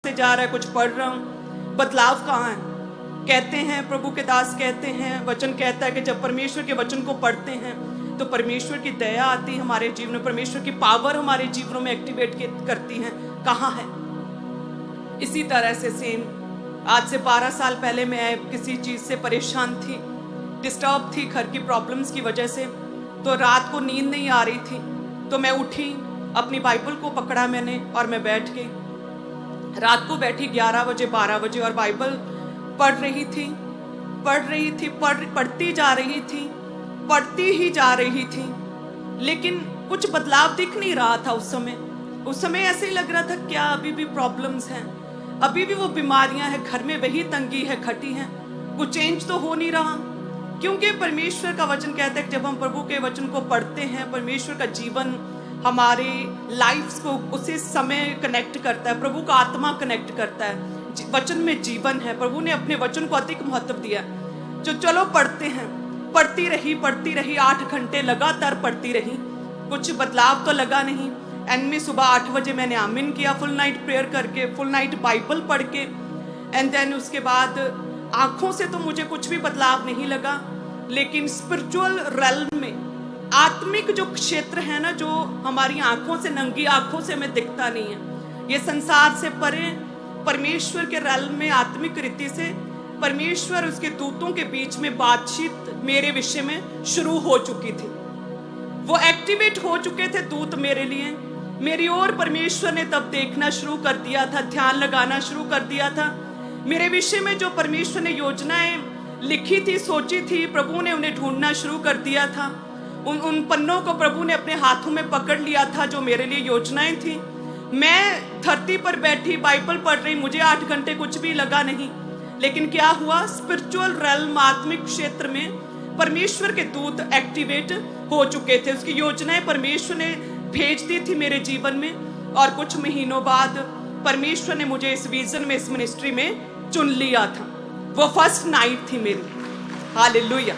से जा रहा है, कुछ पढ़ रहा हूँ, बदलाव कहाँ है? कहते हैं, प्रभु के दास कहते हैं, वचन कहता है कि जब परमेश्वर के वचन को पढ़ते हैं तो परमेश्वर की दया आती है हमारे जीवन में, परमेश्वर की पावर हमारे जीवनों में एक्टिवेट करती है। कहाँ है? इसी तरह से सेम आज से 12 साल पहले मैं किसी चीज़ से परेशान थी, डिस्टर्ब थी घर की प्रॉब्लम्स की वजह से। तो रात को नींद नहीं आ रही थी, तो मैं उठी, अपनी बाइबल को पकड़ा मैंने और मैं बैठ गई। रात को बैठी 11 बजे 12 बजे और बाइबल पढ़ रही थी, पढ़ती जा रही थी, पढ़ती ही जा रही थी, लेकिन कुछ बदलाव दिख नहीं रहा था। उस समय ऐसे ही लग रहा था क्या अभी भी प्रॉब्लम्स हैं, अभी भी वो बीमारियां हैं, घर में वही तंगी है, घटी है, कुछ चेंज तो हो नहीं रहा। क्योंकि परमेश्वर का वचन कहता है कि जब हम प्रभु के वचन को पढ़ते हैं, परमेश्वर का जीवन हमारे लाइफ्स को उसी समय कनेक्ट करता है, प्रभु का आत्मा कनेक्ट करता है। वचन में जीवन है, प्रभु ने अपने वचन को अधिक महत्व दिया। जो चलो पढ़ते हैं, पढ़ती रही 8 घंटे लगातार पढ़ती रही, कुछ बदलाव तो लगा नहीं। एंड में सुबह 8 बजे मैंने आमीन किया, फुल नाइट प्रेयर करके, फुल नाइट बाइबल पढ़ के। एंड देन उसके बाद आंखों से तो मुझे कुछ भी बदलाव नहीं लगा, लेकिन स्पिरिचुअल रेल्म में, आत्मिक जो क्षेत्र है ना, जो हमारी आंखों से, नंगी आंखों से हमें दिखता नहीं है, ये संसार से परे परमेश्वर के रेल्म में आत्मिक रीति से परमेश्वर उसके दूतों के बीच में बातचीत मेरे विषय में शुरू हो चुकी थी। वो एक्टिवेट हो चुके थे दूत मेरे लिए, मेरी ओर परमेश्वर ने तब देखना शुरू कर दिया था, ध्यान लगाना शुरू कर दिया था। मेरे विषय में जो परमेश्वर ने योजनाएं लिखी थी, सोची थी, प्रभु ने उन्हें ढूंढना शुरू कर दिया था। उन पन्नों को प्रभु ने अपने हाथों में पकड़ लिया था, जो मेरे लिए योजनाएं थी। मैं धरती पर बैठी बाइबल पढ़ रही, मुझे 8 घंटे कुछ भी लगा नहीं, लेकिन क्या हुआ, स्पिरिचुअल रेल्म, आत्मिक क्षेत्र में परमेश्वर के दूत एक्टिवेट हो चुके थे। उसकी योजनाएं परमेश्वर ने भेज दी थी मेरे जीवन में, और कुछ महीनों बाद परमेश्वर ने मुझे इस विजन में, इस मिनिस्ट्री में चुन लिया था। वो फर्स्ट नाइट थी मेरी। हालेलुया।